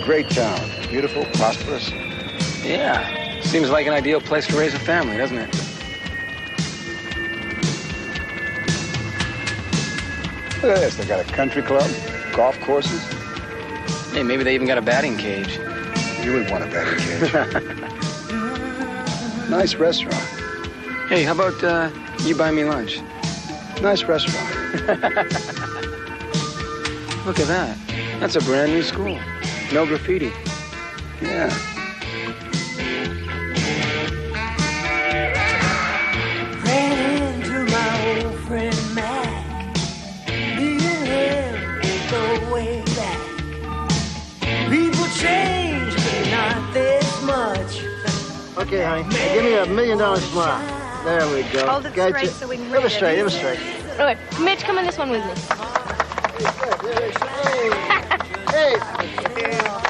great town. Beautiful, prosperous. Yeah. Seems like an ideal place to raise a family, doesn't it? Look at this. They got a country club, golf courses. Hey, maybe they even got a batting cage. You would want a batting cage. Nice restaurant. Hey, how about you buy me lunch? Nice restaurant. Look at that. That's a brand new school. No graffiti. Yeah. Ran into my old friend Mac. Me and him go way back. People change, but not this much. Okay, honey. Give me $1 million smile. There we go. Hold it straight so we can read it. It was straight. It was straight. Okay, Mitch, come in this one with me. Hey.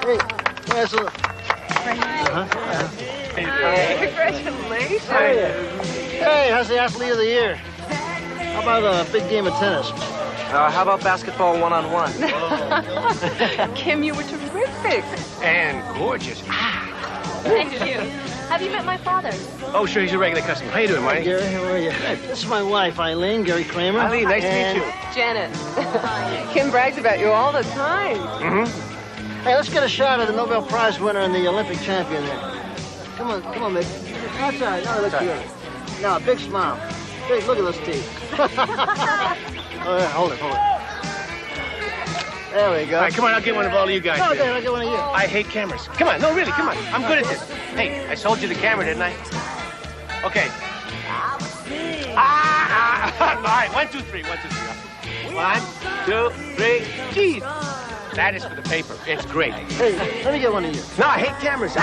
Hey. Yes, look. Congratulations. Hey, how's the athlete of the year? How about a big game of tennis? How about basketball one-on-one? Kim, you were terrific. And gorgeous. Thank you. Have you met my father? Oh, sure, he's a regular customer. How you doing, Marty? Gary, how are you? This is my wife, Eileen, Gary Kramer. Eileen, nice to meet you. Janet. Kim brags about you all the time. Mm-hmm. Hey, let's get a shot at the Nobel Prize winner and the Olympic champion there. Come on, Mick. That's all right. Now look good. Now, big smile. Big, look at those teeth. Hold it. There we go. All right, come on, I'll get one of all of you guys. No, here. I'll get one of you. I hate cameras. Come on, no, really, come on. I'm good at this. Hey, I sold you the camera, didn't I? Okay. All right, 1, 2, 3, 1, 2, 3. 1, 2, 3, cheese. That is for the paper. It's great. Hey, let me get one of you. No, I hate cameras.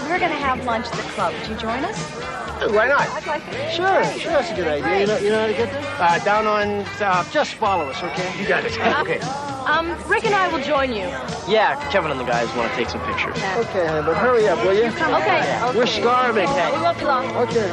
We're going to have lunch at the club. Would you join us? Why not? I'd like it. Sure, that's a good idea. You know how to get there? Down on... Just follow us, okay? You got it. Okay. Rick and I will join you. Yeah, Kevin and the guys want to take some pictures. Okay, honey, but hurry up, will you? Okay. We're starving. We won't be long. Okay.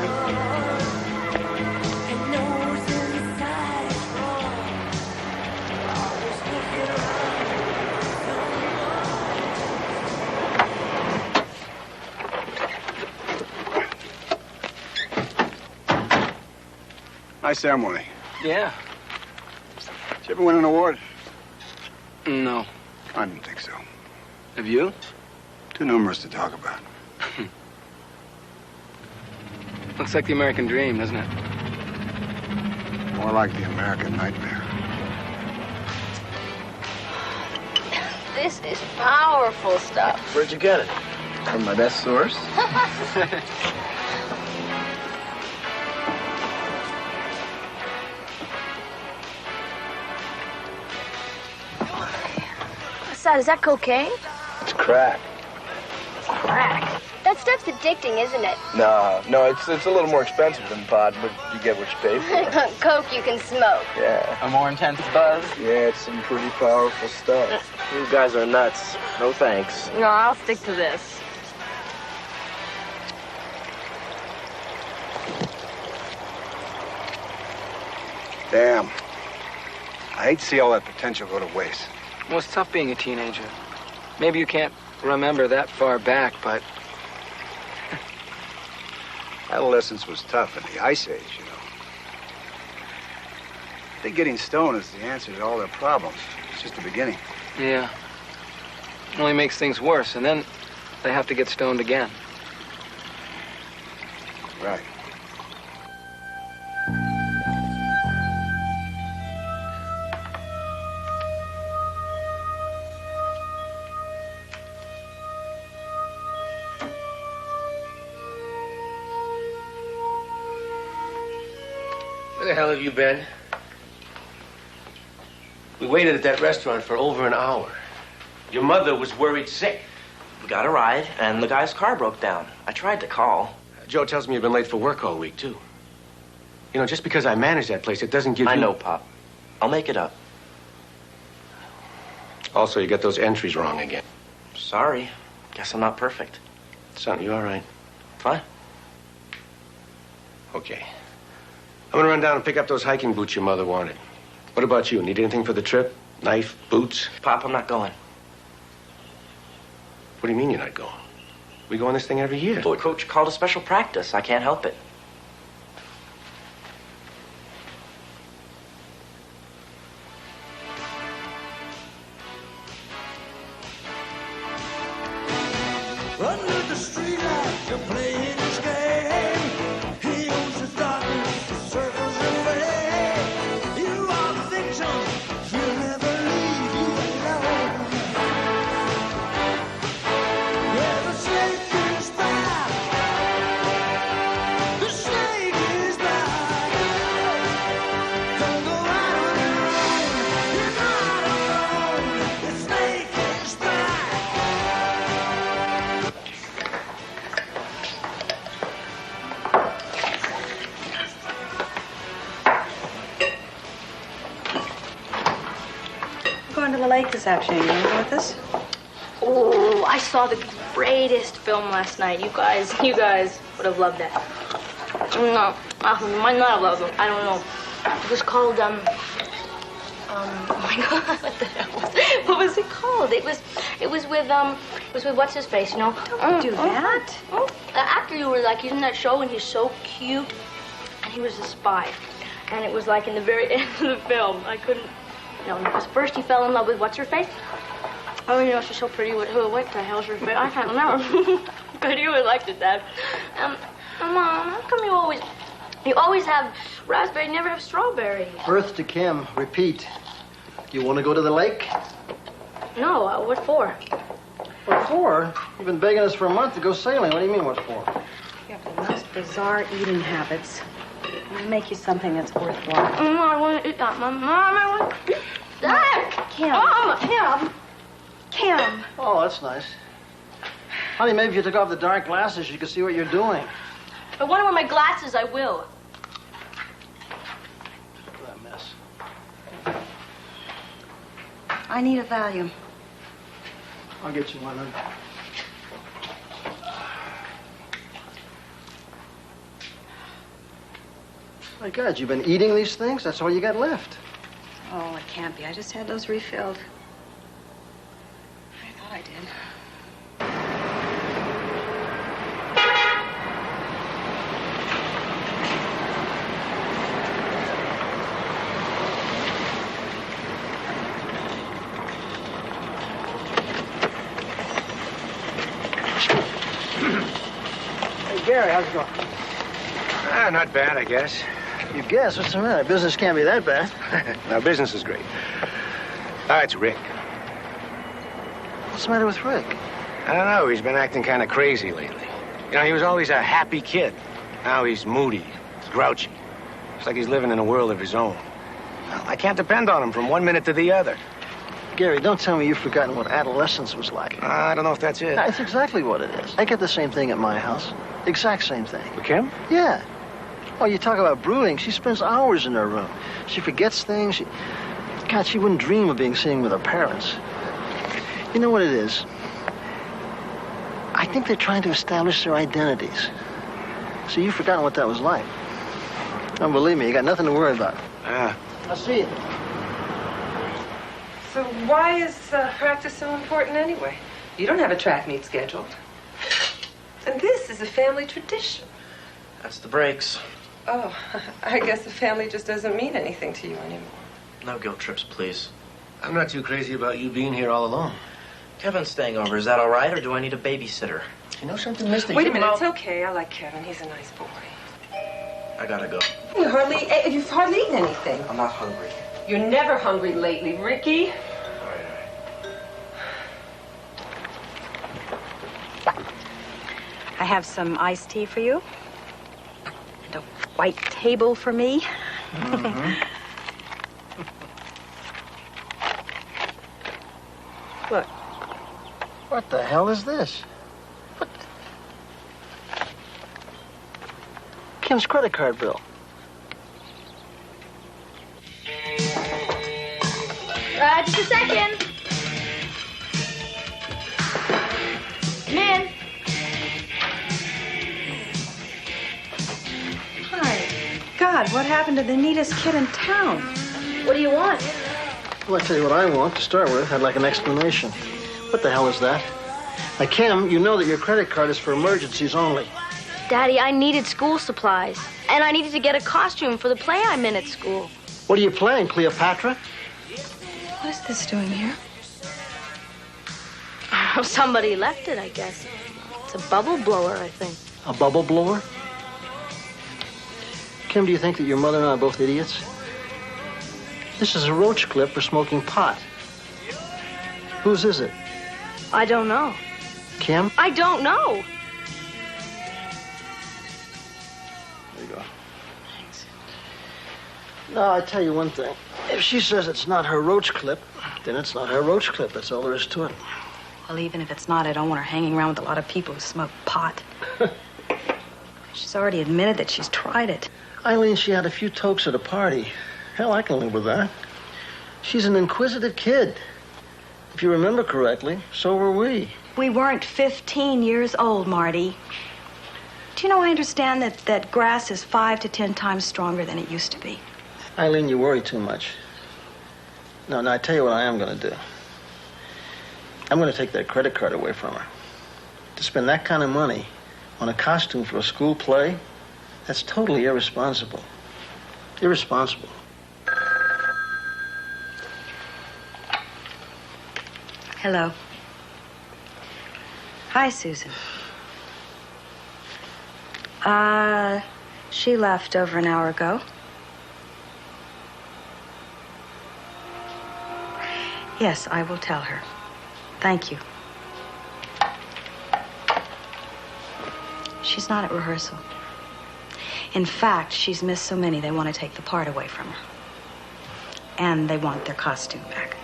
Nice ceremony. Yeah. Did you ever win an award? No. I didn't think so. Have you? Too numerous to talk about. Looks like the American dream, doesn't it? More like the American nightmare. This is powerful stuff. Where'd you get it? From my best source. What's that? Is that cocaine? It's crack. Crack. That stuff's addicting, isn't it? No, it's a little more expensive than pot, but you get what you pay for. Coke you can smoke. Yeah. A more intense buzz? Yeah, it's some pretty powerful stuff. You guys are nuts. No thanks. No, I'll stick to this. Damn. I hate to see all that potential go to waste. Well, it's tough being a teenager. Maybe you can't remember that far back, but... Adolescence was tough in the Ice Age, you know. I think getting stoned is the answer to all their problems. It's just the beginning. Yeah. It only makes things worse, and then they have to get stoned again. Right. Where the hell have you been? We waited at that restaurant for over an hour. Your mother was worried sick. We got a ride, and the guy's car broke down. I tried to call. Joe tells me you've been late for work all week, too. You know, just because I manage that place, it doesn't give you... I know, Pop. I'll make it up. Also, you got those entries wrong again. Sorry. Guess I'm not perfect. Son, you all right? Fine. Okay. I'm gonna run down and pick up those hiking boots your mother wanted. What about you? Need anything for the trip? Knife, boots? Pop, I'm not going. What do you mean you're not going? We go on this thing every year. Well, Coach called a special practice. I can't help it. Under the streetlights, you're playing this game. He owns the darkness, the circles of fame. You are the victim, he'll never leave you alone. Yeah, the snake is back. The snake is back. Don't go out on your own. You're not alone. The snake is back. Going to the lake this afternoon. You want to go with us? Oh, I saw the greatest film last night. You guys would have loved that. No, you might not have loved it. I don't know. It was called, oh my God, what the hell what was it called? It was with what's his face, you know? Don't do that. The actor you were like, he's in that show and he's so cute. And he was a spy. And it was like in the very end of the film. I couldn't, because first he fell in love with what's her face? Oh, she's so pretty. What the hell's her face? I can't remember. But you would like it, Dad. Mom, how come you always have raspberry, never have strawberry? Birth to Kim. Repeat. You want to go to the lake? No, what for? What for? You've been begging us for a month to go sailing. What do you mean, what for? You have the most bizarre eating habits. I'll make you something that's worthwhile. No, I want to eat that, Mom. Mom, I want to eat that. Kim. Oh, that's nice. Honey, maybe if you took off the dark glasses, you could see what you're doing. If I want to wear my glasses, I will. Look at that mess. I need a Valium. I'll get you one, honey. My God, you've been eating these things? That's all you got left. Oh, it can't be. I just had those refilled. I thought I did. Hey, Gary, how's it going? Not bad, I guess. You guess? What's the matter? Business can't be that bad. Now, business is great. It's Rick. What's the matter with Rick? I don't know. He's been acting kind of crazy lately. He was always a happy kid. Now he's moody. He's grouchy. It's like he's living in a world of his own. Well, I can't depend on him from one minute to the other. Gary, don't tell me you've forgotten what adolescence was like. I don't know if that's it. That's exactly what it is. I get the same thing at my house. Exact same thing. With Kim? Yeah. Oh, you talk about brooding. She spends hours in her room. She forgets things. God, she wouldn't dream of being seen with her parents. You know what it is? I think they're trying to establish their identities. So you've forgotten what that was like. Don't believe me. You got nothing to worry about. I'll see you. So why is practice so important anyway? You don't have a track meet scheduled. And this is a family tradition. That's the breaks. Oh, I guess the family just doesn't mean anything to you anymore. No guilt trips, please. I'm not too crazy about you being here all alone. Kevin's staying over. Is that all right, or do I need a babysitter? You know something, mister? Wait a minute. It's okay. I like Kevin. He's a nice boy. I gotta go. You've hardly eaten anything. I'm not hungry. You're never hungry lately, Ricky. All right. I have some iced tea for you. And a white table for me. Mm-hmm. Look. What the hell is this? What? Kim's credit card bill. Just a second. Come in. Hi. God, what happened to the neatest kid in town? What do you want? Well, I'll tell you what I want to start with. I'd like an explanation. What the hell is that? Now, Kim, you know that your credit card is for emergencies only. Daddy, I needed school supplies. And I needed to get a costume for the play I'm in at school. What are you playing, Cleopatra? What is this doing here? Oh, somebody left it, I guess. It's a bubble blower, I think. A bubble blower? Kim, do you think that your mother and I are both idiots? This is a roach clip for smoking pot. Whose is it? I don't know. Kim? I don't know. There you go. Thanks. No, I tell you one thing. If she says it's not her roach clip, then it's not her roach clip. That's all there is to it. Well, even if it's not, I don't want her hanging around with a lot of people who smoke pot. She's already admitted that she's tried it. Eileen, she had a few tokes at a party. Hell, I can live with that. She's an inquisitive kid. If you remember correctly, so were we. We weren't 15 years old, Marty. Do you know, I understand that grass is 5 to 10 times stronger than it used to be. Eileen, you worry too much. No, I tell you what I am going to do. I'm going to take that credit card away from her. To spend that kind of money on a costume for a school play, that's totally irresponsible. Irresponsible. Hello. Hi, Susan. She left over an hour ago. Yes, I will tell her. Thank you. She's not at rehearsal. In fact, she's missed so many they want to take the part away from her. And they want their costume back.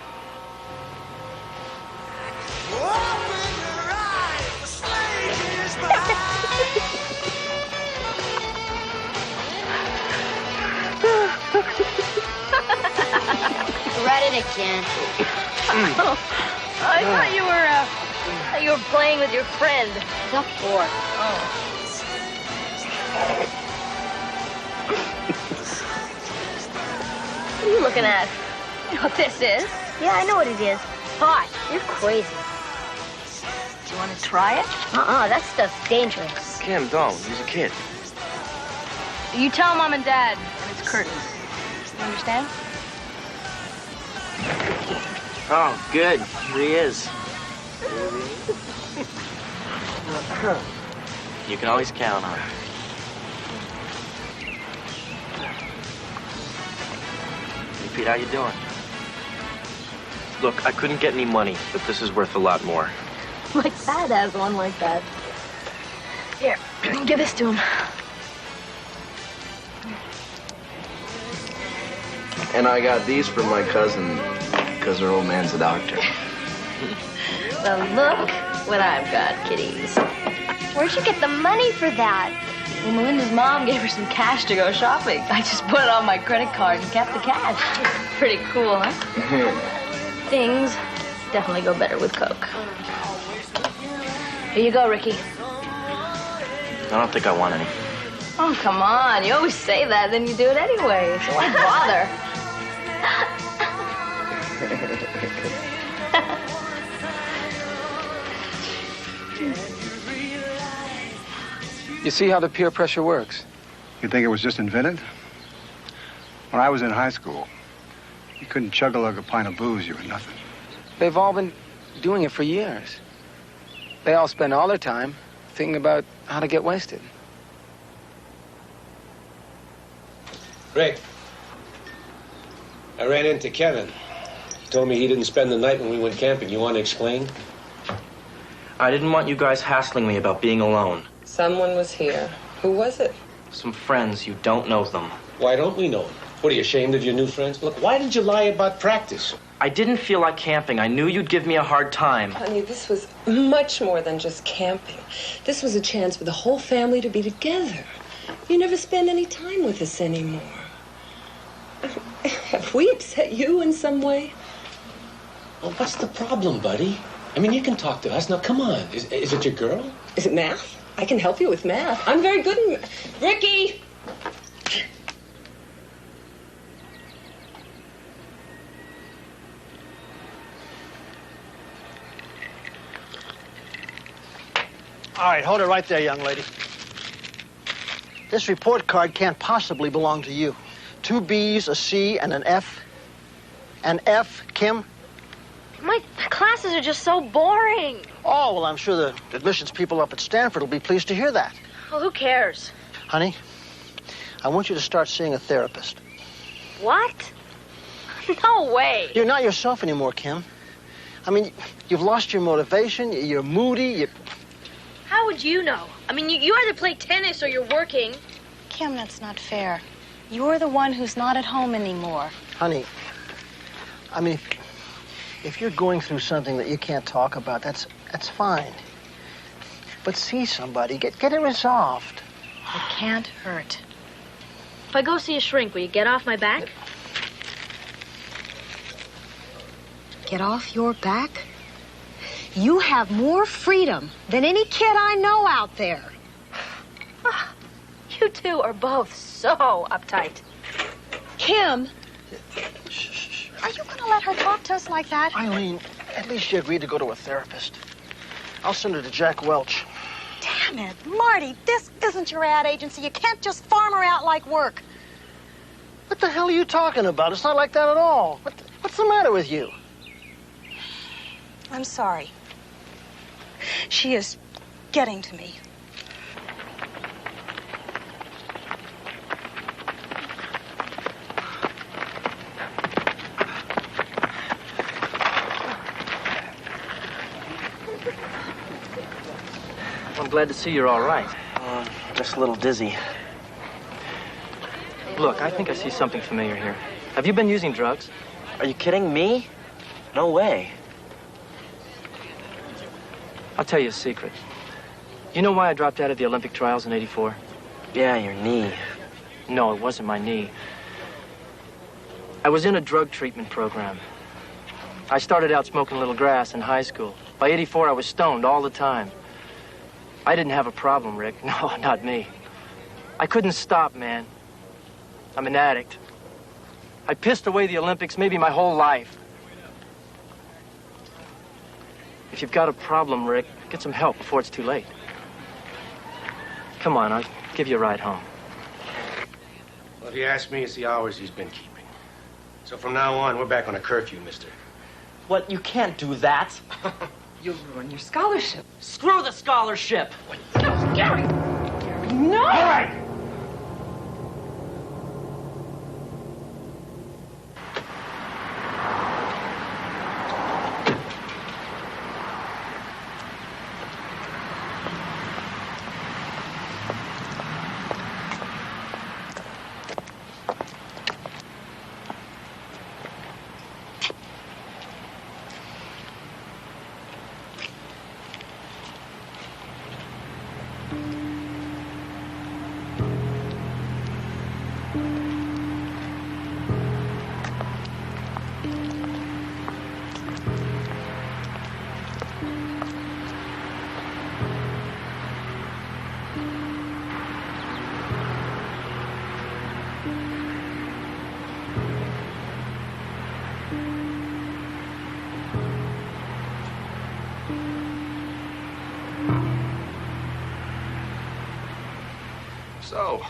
Read it again. Oh, I thought you were playing with your friend. The four. Oh. What are you looking at? You know what this is? Yeah, I know what it is. Pot. You're crazy. Do you want to try it? That stuff's dangerous. Kim, don't. He's a kid. You tell Mom and Dad, and it's curtains. You understand? Oh, good. Here he is. You can always count on him. Hey, Pete, how you doing? Look, I couldn't get any money, but this is worth a lot more. My dad has one like that. Here, give this to him. And I got these for my cousin, because her old man's a doctor. Well, look what I've got, kiddies. Where'd you get the money for that? Well, Melinda's mom gave her some cash to go shopping. I just put it on my credit card and kept the cash. Pretty cool, huh? Things definitely go better with Coke. Here you go, Ricky. I don't think I want any. Oh, come on. You always say that, then you do it anyway. So why bother? You see how the peer pressure works? You think it was just invented? When I was in high school, you couldn't chug-a-lug a pint of booze, you were nothing. They've all been doing it for years. They all spend all their time thinking about how to get wasted. Rick, I ran into Kevin. He told me he didn't spend the night when we went camping. You want to explain? I didn't want you guys hassling me about being alone. Someone was here. Who was it? Some friends, you don't know them. Why don't we know him? What, are you ashamed of your new friends? Look, why did you lie about practice? I didn't feel like camping. I knew you'd give me a hard time. Honey, this was much more than just camping. This was a chance for the whole family to be together. You never spend any time with us anymore. Have we upset you in some way? Well, what's the problem, buddy? I mean, you can talk to us. Now, come on. Is it your girl? Is it math? I can help you with math. I'm very good in math. Ricky! All right, hold it right there, young lady. This report card can't possibly belong to you. 2 B's, a C, and an F. An F, Kim? My classes are just so boring. Oh, well, I'm sure the admissions people up at Stanford will be pleased to hear that. Well, who cares? Honey, I want you to start seeing a therapist. What? No way. You're not yourself anymore, Kim. I mean, you've lost your motivation, you're moody, How would you know? I mean, you either play tennis or you're working. Kim, that's not fair. You're the one who's not at home anymore. Honey, I mean, if you're going through something that you can't talk about, that's fine. But see somebody, get it resolved. It can't hurt. If I go see a shrink, will you get off my back? Get off your back? You have more freedom than any kid I know out there. You two are both so uptight. Kim, are you going to let her talk to us like that? Eileen, at least she agreed to go to a therapist. I'll send her to Jack Welch. Damn it, Marty, this isn't your ad agency. You can't just farm her out like work. What the hell are you talking about? It's not like that at all. What's the matter with you? I'm sorry. She is getting to me. I'm glad to see you're all right. Just a little dizzy. Look, I think I see something familiar here. Have you been using drugs? Are you kidding me? No way. I'll tell you a secret. You know why I dropped out of the Olympic trials in '84? Yeah, your knee. No, it wasn't my knee. I was in a drug treatment program. I started out smoking a little grass in high school. By '84, I was stoned all the time. I didn't have a problem, Rick. No, not me. I couldn't stop, man. I'm an addict. I pissed away the Olympics maybe my whole life. If you've got a problem, Rick, get some help before it's too late. Come on, I'll give you a ride home. Well, if you ask me, it's the hours he's been keeping. So from now on, we're back on a curfew, mister. What? You can't do that. You'll ruin your scholarship. Screw the scholarship. No, Gary! Gary, no! All right! So,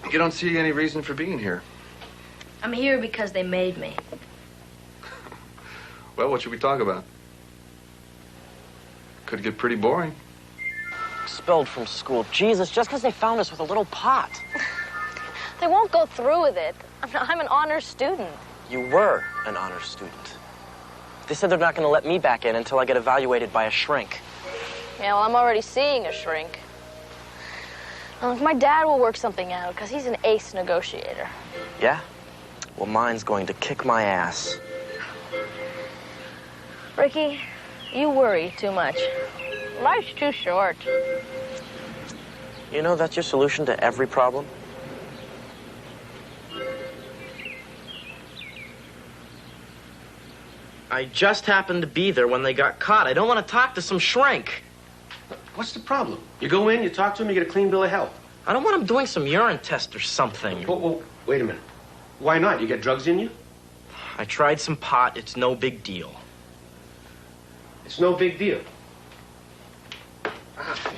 you don't see any reason for being here? I'm here because they made me. Well, what should we talk about? Could get pretty boring. Expelled from school. Jesus, just because they found us with a little pot. They won't go through with it. I'm an honors student. You were an honors student. They said they're not going to let me back in until I get evaluated by a shrink. Yeah, well, I'm already seeing a shrink. My dad will work something out, because he's an ace negotiator. Yeah? Well, mine's going to kick my ass. Ricky, you worry too much. Life's too short. You know that's your solution to every problem? I just happened to be there when they got caught. I don't want to talk to some shrink. What's the problem? You go in, you talk to him, you get a clean bill of health. I don't want him doing some urine test or something. Well, wait a minute. Why not? You get drugs in you? I tried some pot. It's no big deal. It's no big deal. Ah.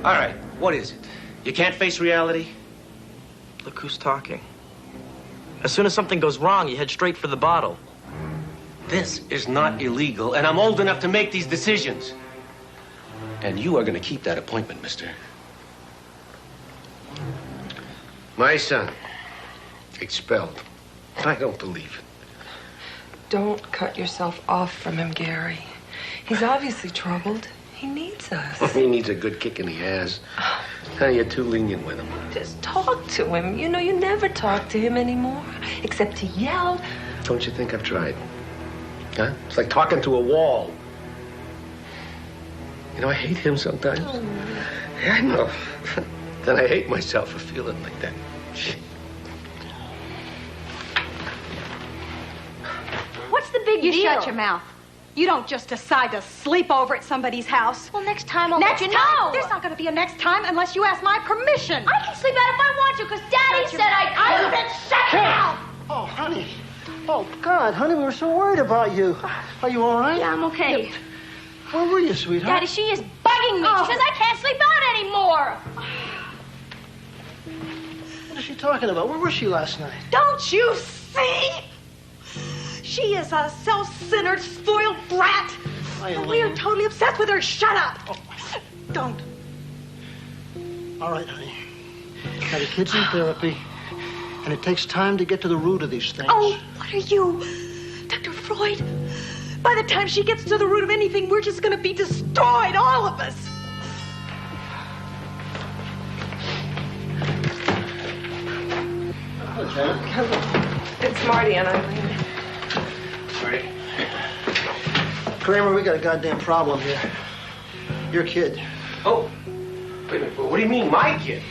All right, what is it? You can't face reality? Look who's talking. As soon as something goes wrong, you head straight for the bottle. This is not illegal, and I'm old enough to make these decisions. And you are going to keep that appointment, mister. My son, expelled. I don't believe it. Don't cut yourself off from him, Gary. He's obviously troubled. He needs us. He needs a good kick in the ass. Now you're too lenient with him. Just talk to him. You know, you never talk to him anymore, except to yell. Don't you think I've tried? Huh? It's like talking to a wall. You know, I hate him sometimes. Oh. Yeah, I know. Then I hate myself for feeling like that. What's the big deal? You shut your mouth. You don't just decide to sleep over at somebody's house. Well, next time I'll Next let you time? know. There's not going to be a next time unless you ask my permission. I can sleep out if I want to, because Daddy said I said shut your mouth. Oh, honey. Oh, God, honey, we were so worried about you. Are you all right? Yeah, I'm okay. Where were you, sweetheart? Daddy, she is bugging me. She says I can't sleep out anymore. What is she talking about? Where was she last night? Don't you see? She is a self-centered, spoiled brat. And we are totally obsessed with her. Shut up. Oh. Don't. All right, honey. Now, the kid's in therapy, and it takes time to get to the root of these things. Oh, what are you, Dr. Freud? By the time she gets to the root of anything, we're just going to be destroyed, all of us. It's Marty and Eileen. Marty? Kramer, we got a goddamn problem here. Your kid. Oh, wait a minute. What do you mean, my kid?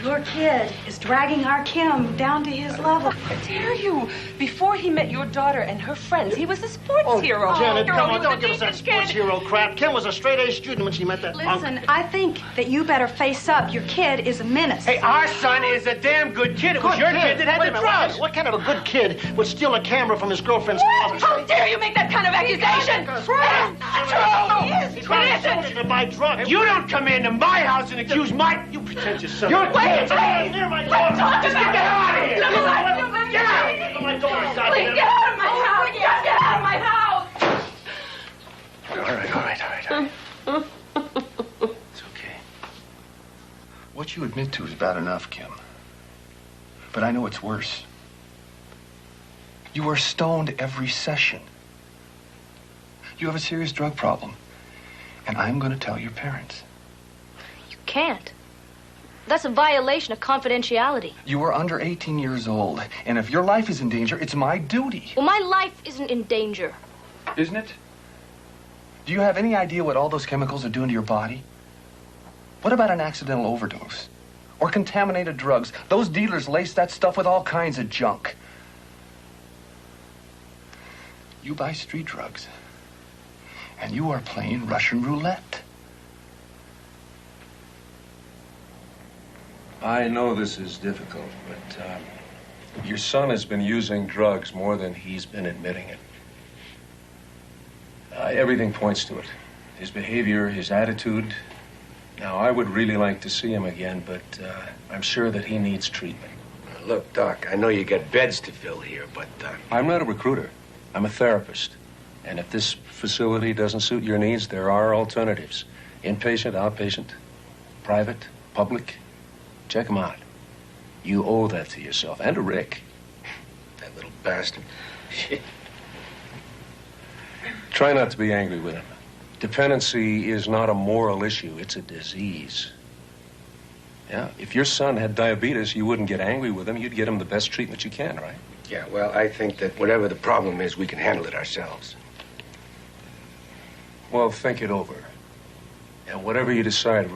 Your kid is dragging our Kim down to his level. How dare you? Before he met your daughter and her friends, he was a sports hero. Janet, Hero, come he on, was don't a give us that decent sports kid. hero crap. Kim was a straight-A student when she met that punk. Listen, I think that you better face up. Your kid is a menace. Hey, our son is a damn good kid. It was your kid that had Wait a the minute, drugs. what kind of a good kid would steal a camera from his girlfriend's closet? How dare you make that kind of accusation? He probably to buy drugs. You don't come into my house and accuse my... You pretentious son. You're Wait, near my daughter. Just get the hell out of here. Get out! My daughter's out Please here. get out of my house! Just get out of my house! All right. It's okay. What you admit to is bad enough, Kim. But I know it's worse. You are stoned every session. You have a serious drug problem. And I'm going to tell your parents. You can't. That's a violation of confidentiality. You are under 18 years old, and if your life is in danger, it's my duty. Well, my life isn't in danger. Isn't it? Do you have any idea what all those chemicals are doing to your body? What about an accidental overdose? Or contaminated drugs? Those dealers lace that stuff with all kinds of junk. You buy street drugs, and you are playing Russian roulette. I know this is difficult, but your son has been using drugs more than he's been admitting it. Everything points to it. His behavior, his attitude. Now, I would really like to see him again, but I'm sure that he needs treatment. Look, Doc, I know you got beds to fill here, but... I'm not a recruiter. I'm a therapist. And if this facility doesn't suit your needs, there are alternatives. Inpatient, outpatient, private, public. Check them out. You owe that to yourself and to Rick. That little bastard. Try not to be angry with him. Dependency is not a moral issue. It's a disease. Yeah, if your son had diabetes, you wouldn't get angry with him. You'd get him the best treatment you can, right? Yeah, well, I think that whatever the problem is, we can handle it ourselves. Well, think it over. And whatever you decide,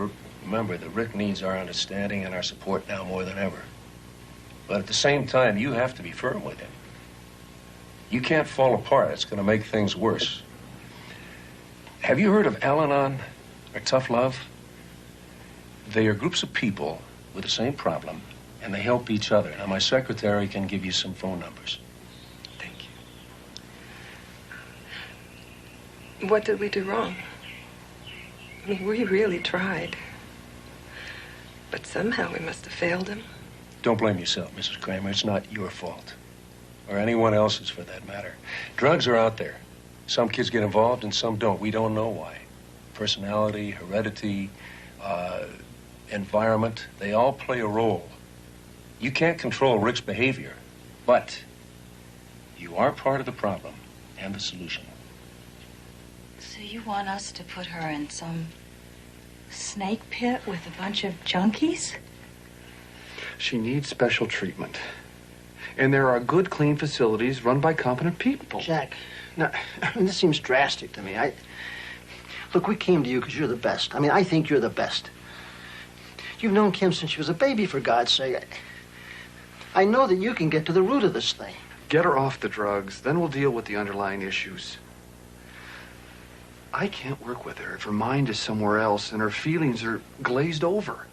remember that Rick needs our understanding and our support now more than ever. But at the same time, you have to be firm with him. You can't fall apart. It's going to make things worse. Have you heard of Al-Anon or Tough Love? They are groups of people with the same problem, and they help each other. Now, my secretary can give you some phone numbers. Thank you. What did we do wrong? I mean, we really tried. But somehow we must have failed him. Don't blame yourself, Mrs. Kramer. It's not your fault. Or anyone else's, for that matter. Drugs are out there. Some kids get involved and some don't. We don't know why. Personality, heredity, environment, they all play a role. You can't control Rick's behavior, but you are part of the problem and the solution. So you want us to put her in some snake pit with a bunch of junkies? She needs special treatment. And there are good, clean facilities run by competent people. Jack, now, this seems drastic to me. Look, we came to you because you're the best. I mean, I think you're the best. You've known Kim since she was a baby, for God's sake. I know that you can get to the root of this thing. Get her off the drugs, then we'll deal with the underlying issues. I can't work with her if her mind is somewhere else and her feelings are glazed over.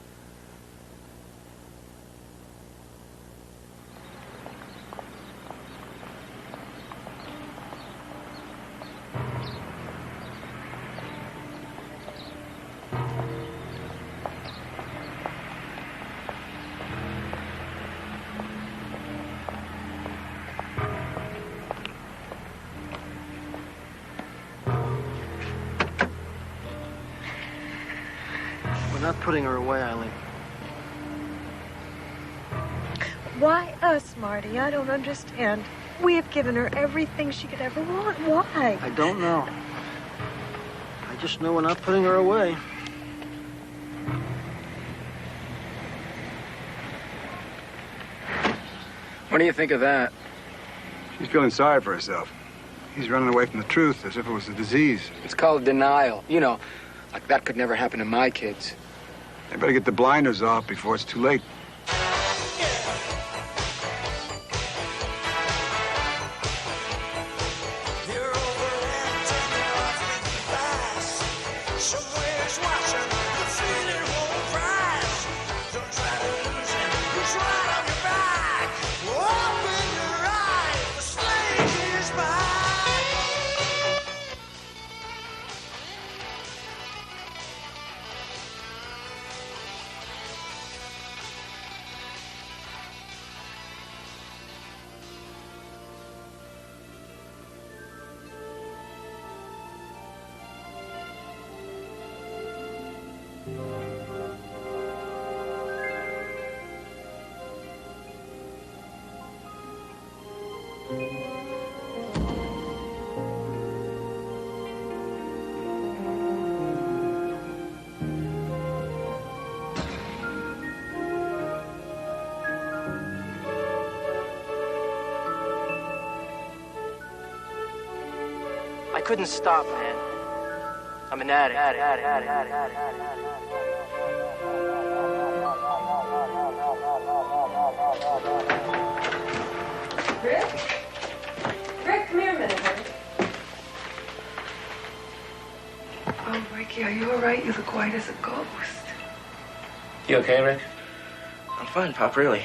Not putting her away, Eileen. Why us, Marty? I don't understand. We have given her everything she could ever want. Why? I don't know. I just know we're not putting her away. What do you think of that? She's feeling sorry for herself. He's running away from the truth as if it was a disease. It's called denial. You know, like that could never happen to my kids. They better get the blinders off before it's too late. I couldn't stop, man. I'm an addict. Rick? Rick, come here a minute, honey. Oh, Ricky, are you all right? You look white as a ghost. You okay, Rick? I'm fine, Pop, really.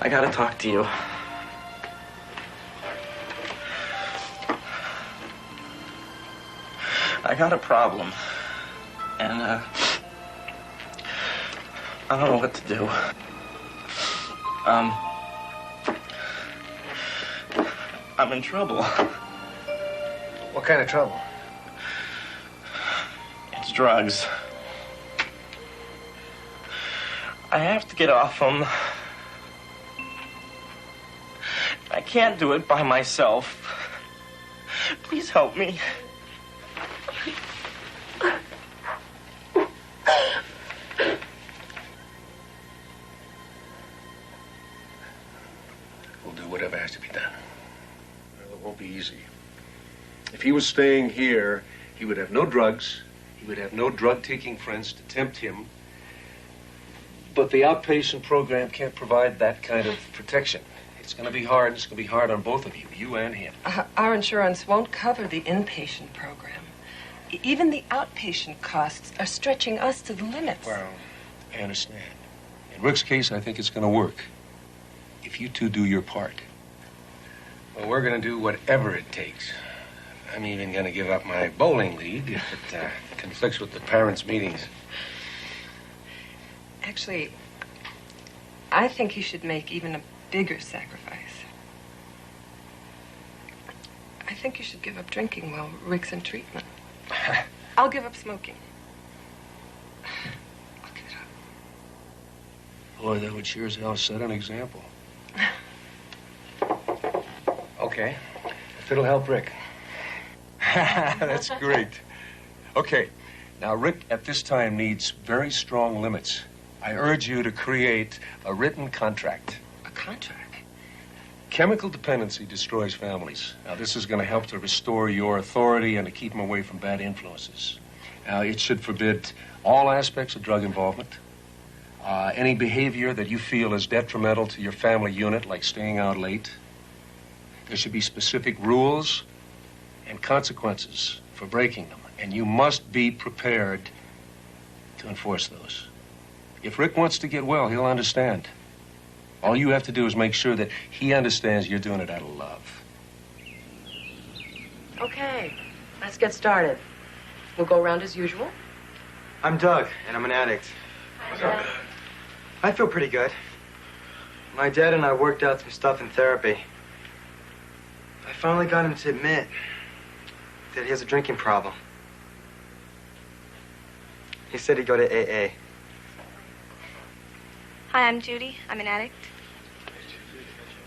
I gotta talk to you. I got a problem. And, I don't know what to do. I'm in trouble. What kind of trouble? It's drugs. I have to get off them. I can't do it by myself. Please help me. We'll do whatever has to be done. Well, it won't be easy. If he was staying here, he would have no drugs. He would have no drug-taking friends to tempt him. But the outpatient program can't provide that kind of protection. It's going to be hard. It's going to be hard on both of you, you and him. Our insurance won't cover the inpatient program. Even the outpatient costs are stretching us to the limits. Well, I understand. In Rick's case, I think it's going to work. if you two do your part. Well, we're going to do whatever it takes. I'm even going to give up my bowling league if it conflicts with the parents' meetings. Actually, I think you should make even a bigger sacrifice. I think you should give up drinking while Rick's in treatment. I'll give up smoking. I'll give it up. Boy, that would sure as hell set an example. Okay, if it'll help Rick. That's great. Okay, now Rick at this time needs very strong limits. I urge you to create a written contract. A contract? Chemical dependency destroys families. Now, this is going to help to restore your authority and to keep them away from bad influences. Now, it should forbid all aspects of drug involvement. Any behavior that you feel is detrimental to your family unit, like staying out late. There should be specific rules and consequences for breaking them, and you must be prepared to enforce those. If Rick wants to get well, he'll understand. All you have to do is make sure that he understands you're doing it out of love. Okay, let's get started. We'll go around as usual. I'm Doug, and I'm an addict. I feel pretty good. My dad and I worked out some stuff in therapy. I finally got him to admit that he has a drinking problem. He said he'd go to AA. Hi, I'm Judy. I'm an addict.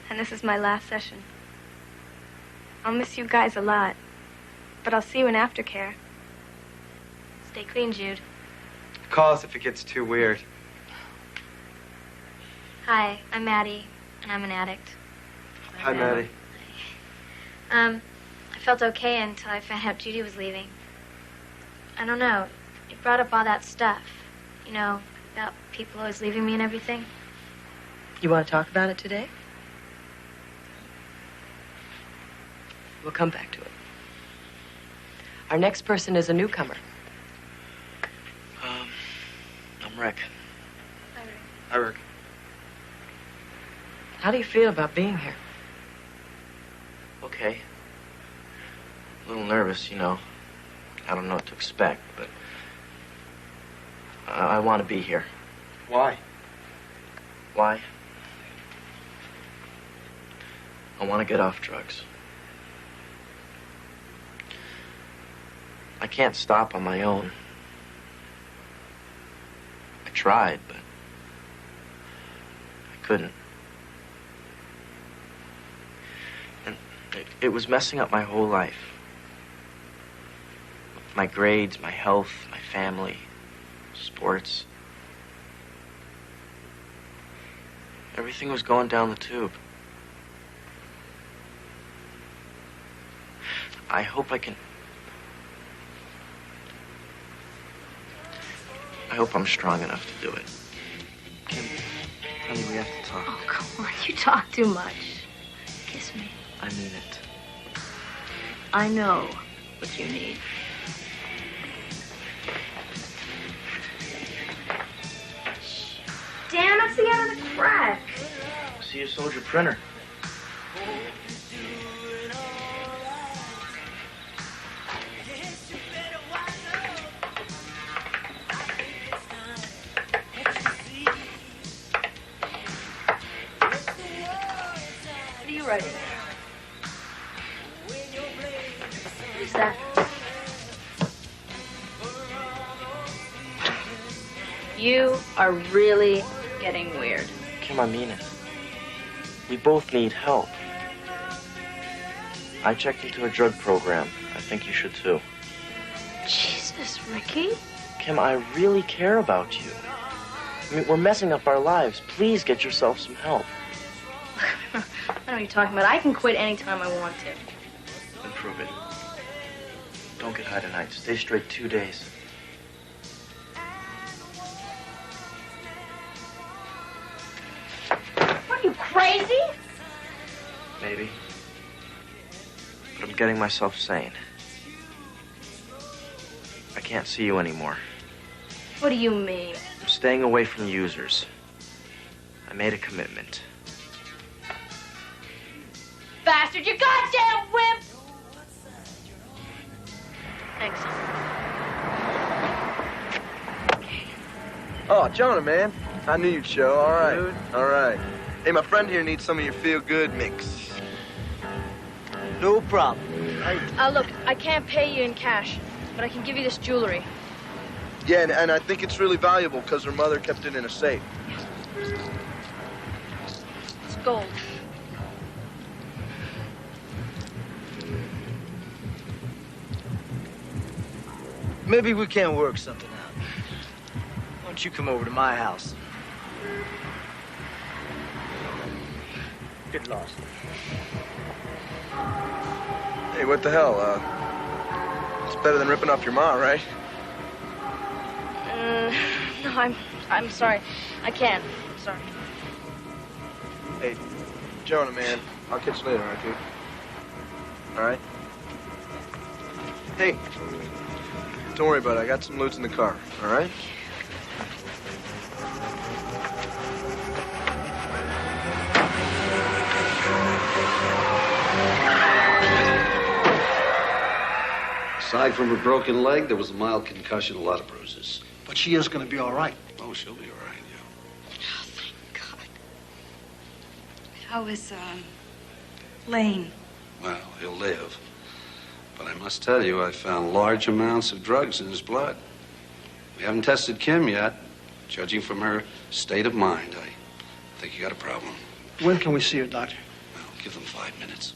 And this is my last session. I'll miss you guys a lot, but I'll see you in aftercare. Stay clean, Jude. Call us if it gets too weird. Hi, I'm Maddie, and I'm an addict. Hi, Maddie. I felt okay until I found out Judy was leaving. I don't know. It brought up all that stuff. You know, about people always leaving me and everything. You want to talk about it today? We'll come back to it. Our next person is a newcomer. I'm Rick. Hi, Rick. How do you feel about being here? Okay. A little nervous, you know. I don't know what to expect, but I want to be here. Why? Why? I want to get off drugs. I can't stop on my own. I tried, but I couldn't. And it was messing up my whole life. My grades, my health, my family, sports. Everything was going down the tube. I hope I'm strong enough to do it. Kim, honey, we have to talk. Oh, come on. You talk too much. Kiss me. I mean it. I know what you need. Damn, it's the end of the crack. See you sold your printer. What are you writing? What is that? You are really getting weird. Kim, I mean it. We both need help. I checked into a drug program. I think you should too. Jesus, Ricky. Kim, I really care about you. I mean, we're messing up our lives. Please get yourself some help. I know what you're talking about. I can quit anytime I want to. Then prove it. Don't get high tonight. Stay straight 2 days. What, are you crazy? Maybe. But I'm getting myself sane. I can't see you anymore. What do you mean? I'm staying away from users. I made a commitment. bastard! You goddamn wimp! Thanks. Oh, Jonah, man. I knew you'd show. All right. Dude. All right. Hey, my friend here needs some of your feel-good mix. No problem. Look, I can't pay you in cash, but I can give you this jewelry. Yeah, and I think it's really valuable because her mother kept it in a safe. It's gold. Maybe we can work something out. Why don't you come over to my house? Get lost. Hey, what the hell? It's better than ripping off your ma, right? No, I'm sorry. I can't. Sorry. Hey, Jonah, man. I'll catch you later, all right, dude? All right? Hey, don't worry about it. I got some loot in the car, all right? Aside from her broken leg, there was a mild concussion, a lot of bruises. But she is going to be all right. Oh, she'll be all right, yeah. Oh, thank God. How is, Lane? Well, he'll live. But I must tell you, I found large amounts of drugs in his blood. We haven't tested Kim yet. Judging from her state of mind, I think you got a problem. When can we see her, Doctor? Well, give them 5 minutes.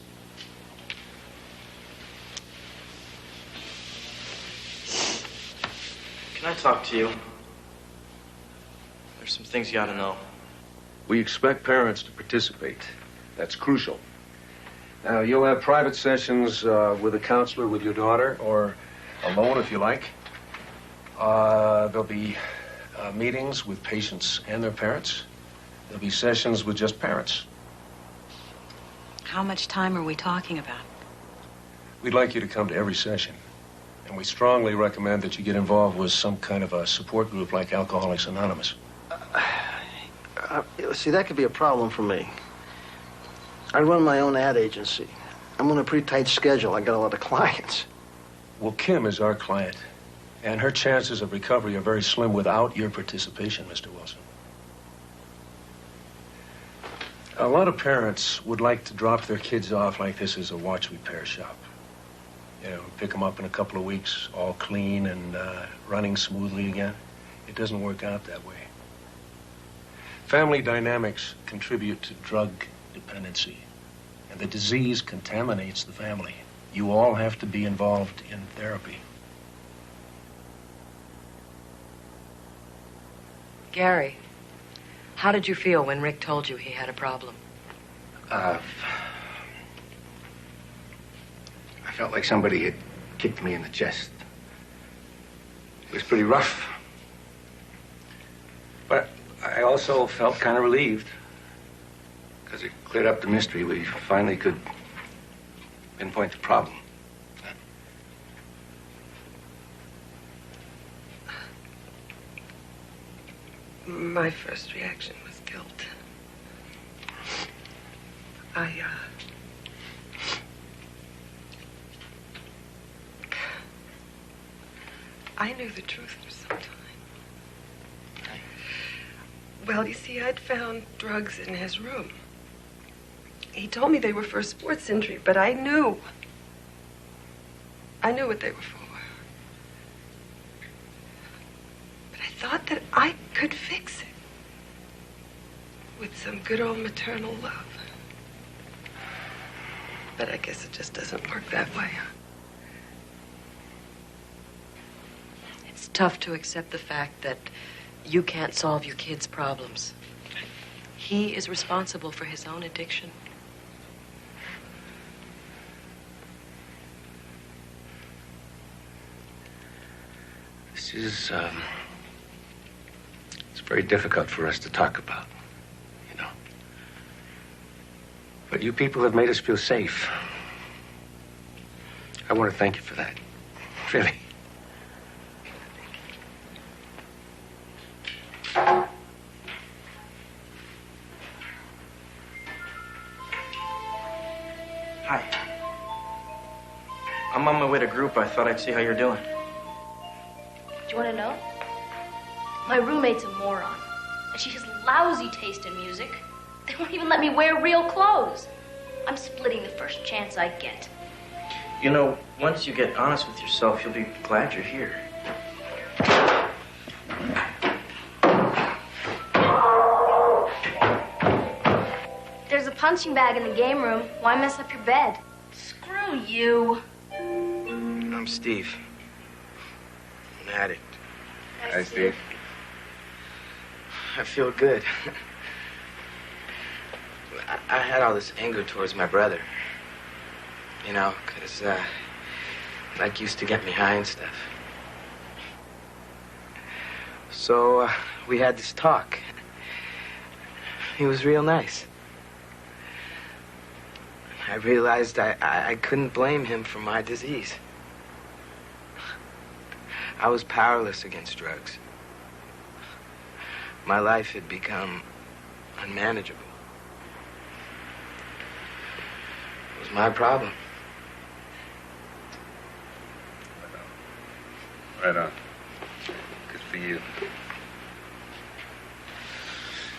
Can I talk to you? There's some things you ought to know. We expect parents to participate. That's crucial. Now, you'll have private sessions with a counselor with your daughter, or alone if you like. There'll be meetings with patients and their parents. There'll be sessions with just parents. How much time are we talking about? We'd like you to come to every session. And we strongly recommend that you get involved with some kind of a support group like Alcoholics Anonymous. See, that could be a problem for me. I run my own ad agency. I'm on a pretty tight schedule. I got a lot of clients. Well, Kim is our client, and her chances of recovery are very slim without your participation, Mr. Wilson. A lot of parents would like to drop their kids off like this is a watch repair shop. You know, pick them up in a couple of weeks, all clean and running smoothly again. It doesn't work out that way. Family dynamics contribute to drug dependency, and the disease contaminates the family. You all have to be involved in therapy. Gary, how did you feel when Rick told you he had a problem? I felt like somebody had kicked me in the chest. It was pretty rough. But I also felt kind of relieved, because it cleared up the mystery. We finally could pinpoint the problem. My first reaction was guilt. I knew the truth for some time. Well, you see, I'd found drugs in his room. He told me they were for a sports injury, but I knew what they were for. But I thought that I could fix it with some good old maternal love. But I guess it just doesn't work that way. It's tough to accept the fact that you can't solve your kid's problems. He is responsible for his own addiction. This is, it's very difficult for us to talk about, you know. But you people have made us feel safe. I want to thank you for that. Really. Hi. I'm on my way to group. I thought I'd see how you're doing. Do you want to know? My roommate's a moron, and she has lousy taste in music. They won't even let me wear real clothes. I'm splitting the first chance I get. You know, once you get honest with yourself, you'll be glad you're here. There's a punching bag in the game room. Why mess up your bed? Screw you. I'm Steve. An addict. Hi, Steve. I feel good. I had all this anger towards my brother. You know, because, like, used to get me high and stuff. So, we had this talk. He was real nice. I realized I couldn't blame him for my disease. I was powerless against drugs. My life had become unmanageable. It was my problem. Right on. Good for you.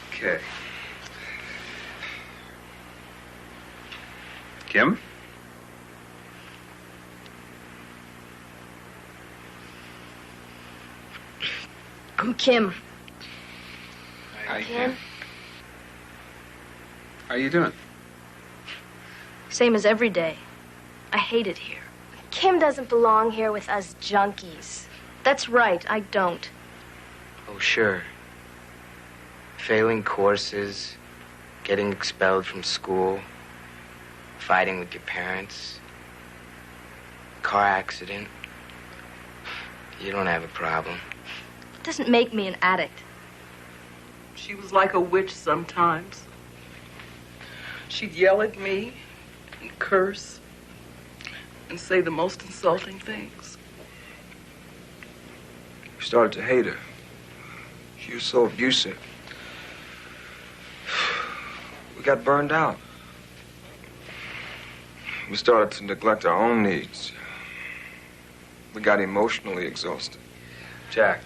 Okay. Kim? I'm Kim. Hi, Kim. How you doing? Same as every day. I hate it here. Kim doesn't belong here with us junkies. That's right, I don't. Oh, sure. Failing courses, getting expelled from school, fighting with your parents, car accident. You don't have a problem. It doesn't make me an addict. She was like a witch sometimes. She'd yell at me and curse and say the most insulting things. We started to hate her. She was so abusive. We got burned out. We started to neglect our own needs. We got emotionally exhausted. Jack,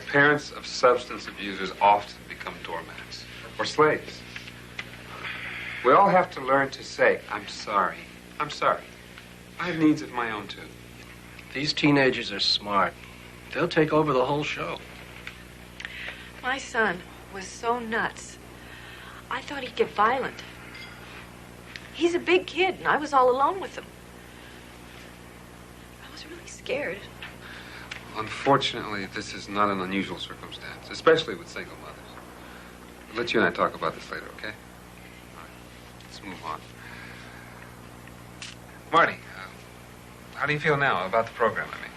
parents of substance abusers often become doormats or slaves. We all have to learn to say, I'm sorry. I'm sorry. I have needs of my own, too. These teenagers are smart. They'll take over the whole show. My son was so nuts. I thought he'd get violent. He's a big kid, and I was all alone with him. I was really scared. Unfortunately, this is not an unusual circumstance, especially with single mothers. I'll let you and I talk about this later, okay? All right, let's move on. Marty, how do you feel now about the program, I mean?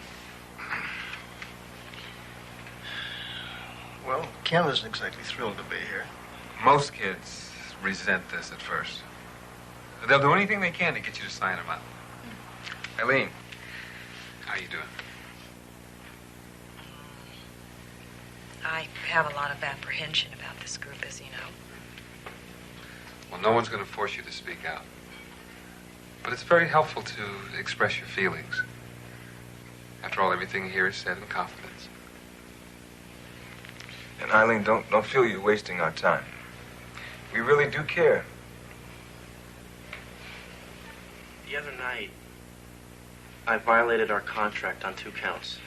Well, Kim isn't exactly thrilled to be here. Most kids resent this at first. They'll do anything they can to get you to sign them up. Eileen, how you doing? I have a lot of apprehension about this group, as you know. Well, no one's going to force you to speak out. But it's very helpful to express your feelings. After all, everything here is said in confidence. And Eileen, don't feel you're wasting our time. We really do care. The other night, I violated our contract on 2 counts.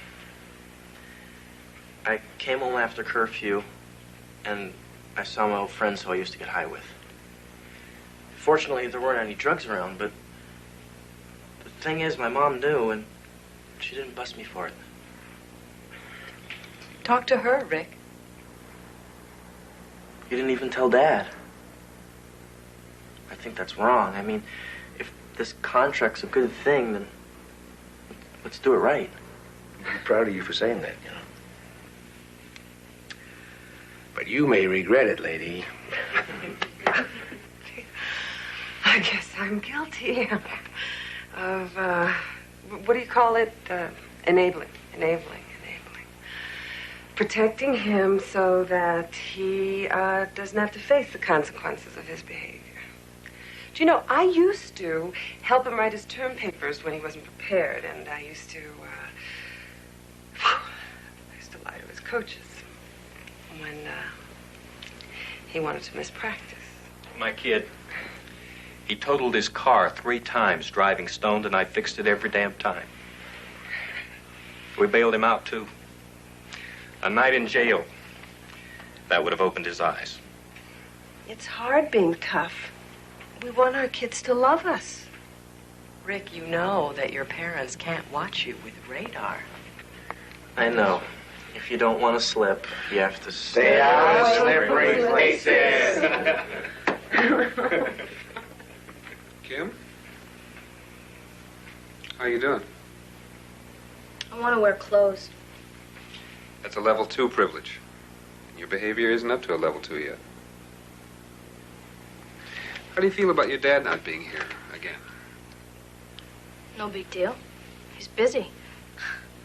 I came home after curfew, and I saw my old friends who I used to get high with. Fortunately, there weren't any drugs around, but the thing is, my mom knew, and she didn't bust me for it. Talk to her, Rick. You didn't even tell Dad. I think that's wrong. I mean, if this contract's a good thing, then let's do it right. I'm proud of you for saying that, you know. But you may regret it, lady. I guess I'm guilty of, what do you call it? Enabling. Protecting him so that he doesn't have to face the consequences of his behavior. Do you know, I used to help him write his term papers when he wasn't prepared, and I used to lie to his coaches when he wanted to miss practice. My kid, he totaled his car 3 times driving stoned, and I fixed it every damn time. We bailed him out, too. A night in jail. That would have opened his eyes. It's hard being tough. We want our kids to love us. Rick, you know that your parents can't watch you with radar. I know. If you don't want to slip, you have to Stay out of slippery places. Kim? How you doing? I want to wear clothes. That's a level 2 privilege. Your behavior isn't up to a level 2 yet. How do you feel about your dad not being here again? No big deal. He's busy.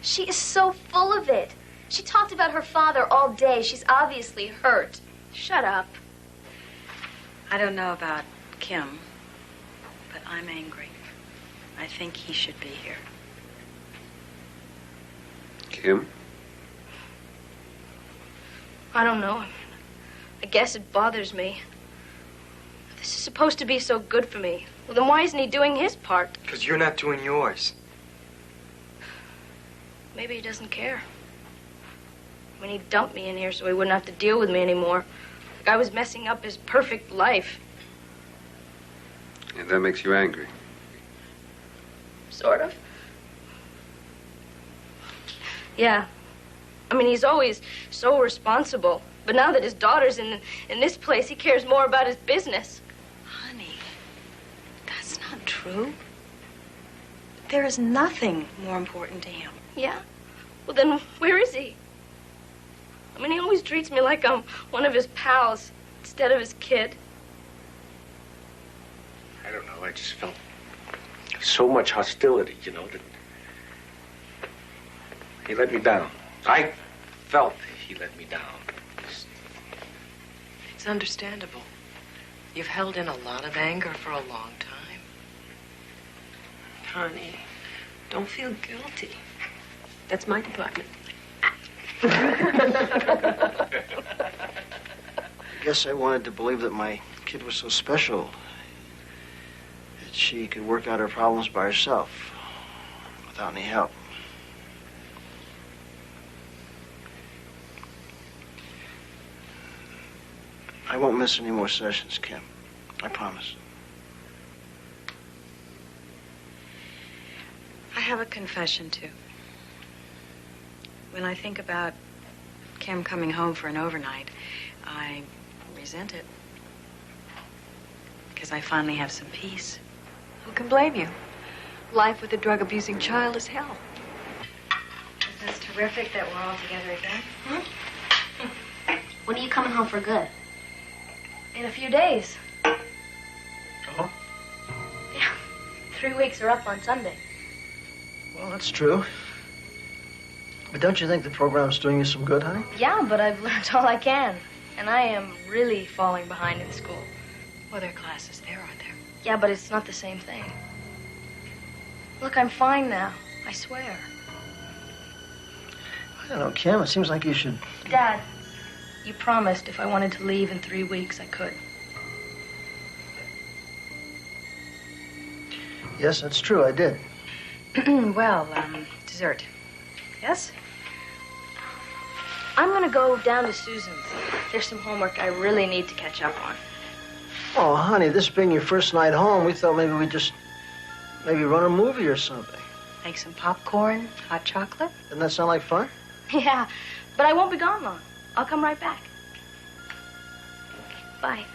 She is so full of it. She talked about her father all day. She's obviously hurt. Shut up. I don't know about Kim, but I'm angry. I think he should be here. Kim? I don't know. I guess it bothers me. This is supposed to be so good for me. Well, then why isn't he doing his part? Because you're not doing yours. Maybe he doesn't care. When he dumped me in here so he wouldn't have to deal with me anymore. Like I was messing up his perfect life. And that makes you angry. Sort of. Yeah. I mean, he's always so responsible. But now that his daughter's in this place, he cares more about his business. Honey, that's not true. There is nothing more important to him. Yeah? Well, then where is he? I mean, he always treats me like I'm one of his pals instead of his kid. I don't know. I just felt so much hostility, you know, that he let me down. I felt he let me down. It's understandable. You've held in a lot of anger for a long time. Honey, don't feel guilty. That's my department. I guess I wanted to believe that my kid was so special that she could work out her problems by herself without any help. I won't miss any more sessions, Kim. I promise. I have a confession, too. When I think about Kim coming home for an overnight, I resent it. Because I finally have some peace. Who can blame you? Life with a drug-abusing child is hell. It's terrific that we're all together again. When are you coming home for good? In a few days. Oh? Yeah. 3 weeks are up on Sunday. Well, that's true. But don't you think the program's doing you some good, honey? Yeah, but I've learned all I can. And I am really falling behind in school. Well, there are classes there, aren't there? Yeah, but it's not the same thing. Look, I'm fine now. I swear. I don't know, Kim. It seems like you should... Dad, you promised if I wanted to leave in 3 weeks, I could. Yes, that's true. I did. Well, dessert. Yes? I'm gonna go down to Susan's. There's some homework I really need to catch up on. Oh, honey, this being your first night home, we thought maybe we'd just run a movie or something. Make some popcorn, hot chocolate. Doesn't that sound like fun? Yeah, but I won't be gone long. I'll come right back. Bye.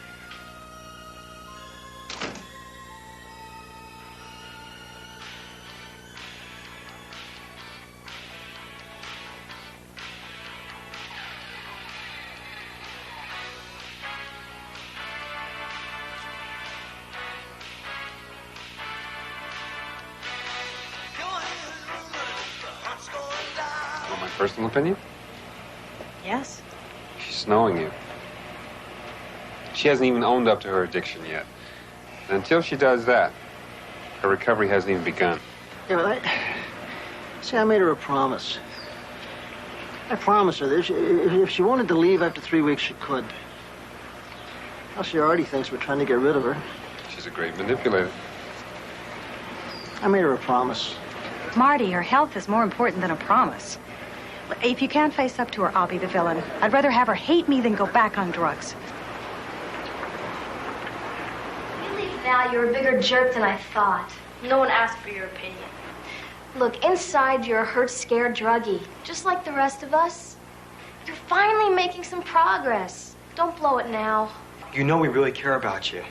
Want my personal opinion? Yes? She's snowing you. She hasn't even owned up to her addiction yet. Until she does that, her recovery hasn't even begun. Yeah, but I made her a promise. I promised her that if she wanted to leave after 3 weeks, she could. Well, she already thinks we're trying to get rid of her. She's a great manipulator. I made her a promise. Marty, her health is more important than a promise. If you can't face up to her, I'll be the villain. I'd rather have her hate me than go back on drugs. Really, Val, you're a bigger jerk than I thought. No one asked for your opinion. Look, inside you're a hurt, scared druggie, just like the rest of us. You're finally making some progress. Don't blow it now. You know we really care about you.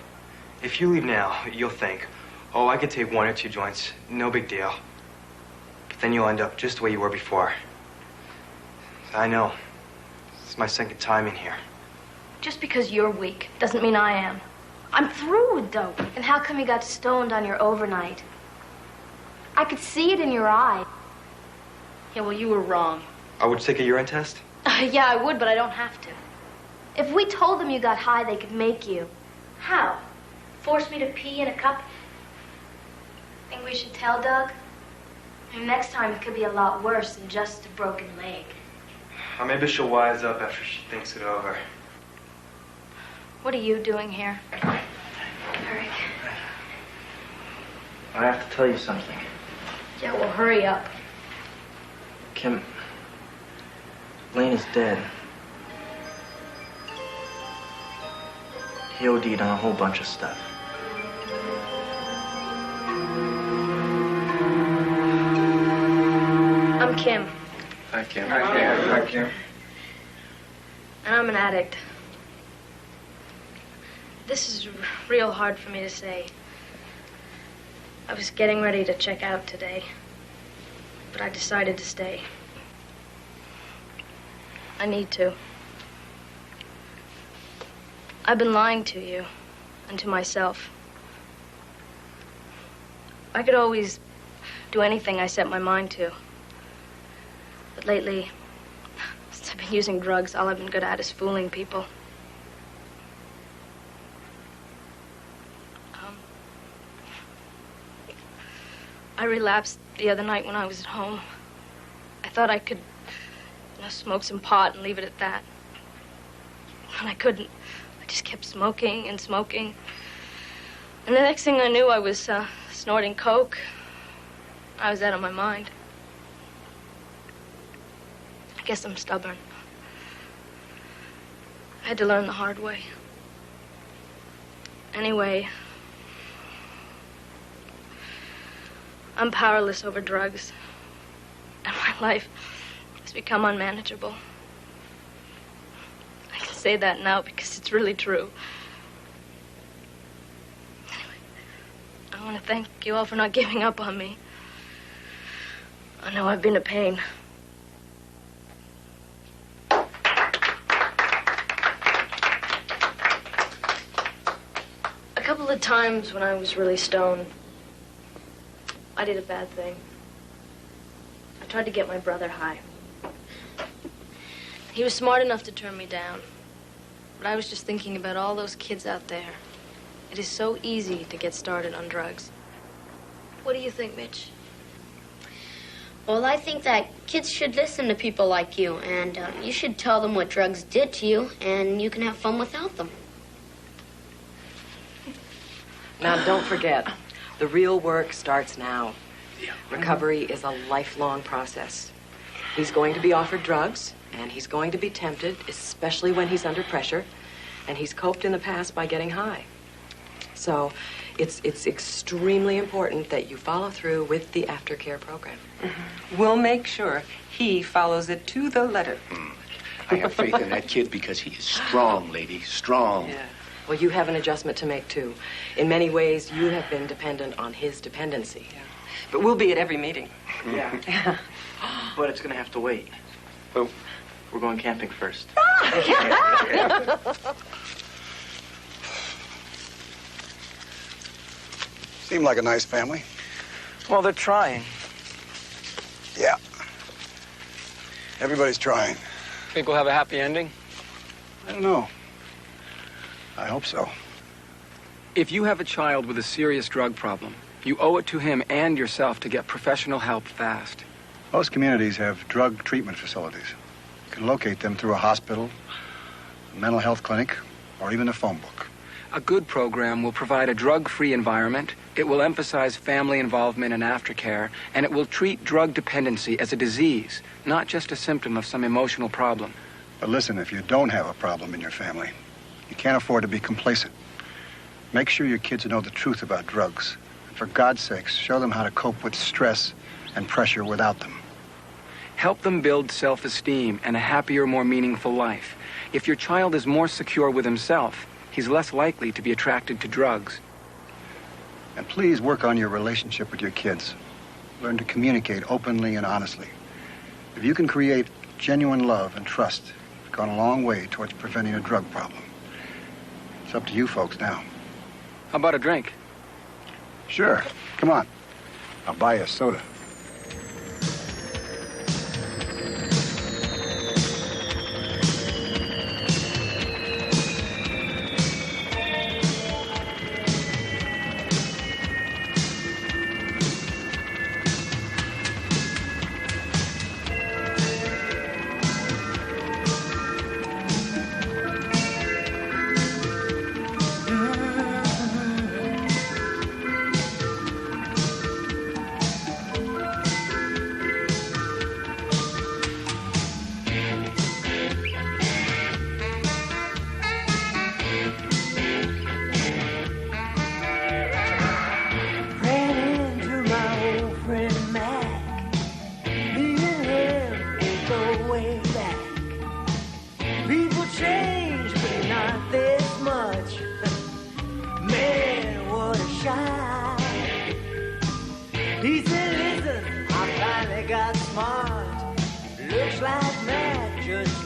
If you leave now, you'll think, oh, I could take 1 or 2 joints, no big deal. But then you'll end up just the way you were before. I know. It's my second time in here. Just because you're weak doesn't mean I am. I'm through with dope. And how come you got stoned on your overnight? I could see it in your eye. Yeah, well, you were wrong. I would take a urine test? Yeah, I would, but I don't have to. If we told them you got high, they could make you. How? Force me to pee in a cup? Think we should tell Doug? And next time it could be a lot worse than just a broken leg. Or maybe she'll wise up after she thinks it over. What are you doing here? Eric. I have to tell you something. Yeah, well, hurry up. Kim, Lane is dead. He OD'd on a whole bunch of stuff. I'm Kim. Hi, Kim. Hi, Kim. And I'm an addict. This is real hard for me to say. I was getting ready to check out today, but I decided to stay. I need to. I've been lying to you and to myself. I could always do anything I set my mind to. But lately, since I've been using drugs, all I've been good at is fooling people. I relapsed the other night when I was at home. I thought I could, smoke some pot and leave it at that. And I couldn't. I just kept smoking and smoking. And the next thing I knew, I was snorting coke. I was out of my mind. I guess I'm stubborn. I had to learn the hard way. Anyway, I'm powerless over drugs, and my life has become unmanageable. I can say that now because it's really true. Anyway, I want to thank you all for not giving up on me. I know I've been a pain. A couple of times when I was really stoned, I did a bad thing. I tried to get my brother high. He was smart enough to turn me down. But I was just thinking about all those kids out there. It is so easy to get started on drugs. What do you think, Mitch? Well, I think that kids should listen to people like you, and you should tell them what drugs did to you, and you can have fun without them. Now, don't forget, the real work starts now. Recovery is a lifelong process. He's going to be offered drugs, and he's going to be tempted, especially when he's under pressure, and he's coped in the past by getting high. So it's extremely important that you follow through with the aftercare program. We'll make sure he follows it to the letter. I have faith in that kid because he is strong, lady, strong. Yeah. Well, you have an adjustment to make, too. In many ways, you have been dependent on his dependency. Yeah. But we'll be at every meeting. Yeah. But it's going to have to wait. Oh. We're going camping first. Seem like a nice family. Well, they're trying. Yeah. Everybody's trying. Think we'll have a happy ending? I don't know. I hope so. If you have a child with a serious drug problem, you owe it to him and yourself to get professional help fast. Most communities have drug treatment facilities. You can locate them through a hospital, a mental health clinic, or even a phone book. A good program will provide a drug-free environment, it will emphasize family involvement and aftercare, and it will treat drug dependency as a disease, not just a symptom of some emotional problem. But listen, if you don't have a problem in your family, you can't afford to be complacent. Make sure your kids know the truth about drugs. And for God's sakes, show them how to cope with stress and pressure without them. Help them build self-esteem and a happier, more meaningful life. If your child is more secure with himself, he's less likely to be attracted to drugs. And please work on your relationship with your kids. Learn to communicate openly and honestly. If you can create genuine love and trust, you've gone a long way towards preventing a drug problem. It's up to you folks now. How about a drink? Sure. Come on. I'll buy you a soda. He said, listen, I finally got smart. Looks like Matt just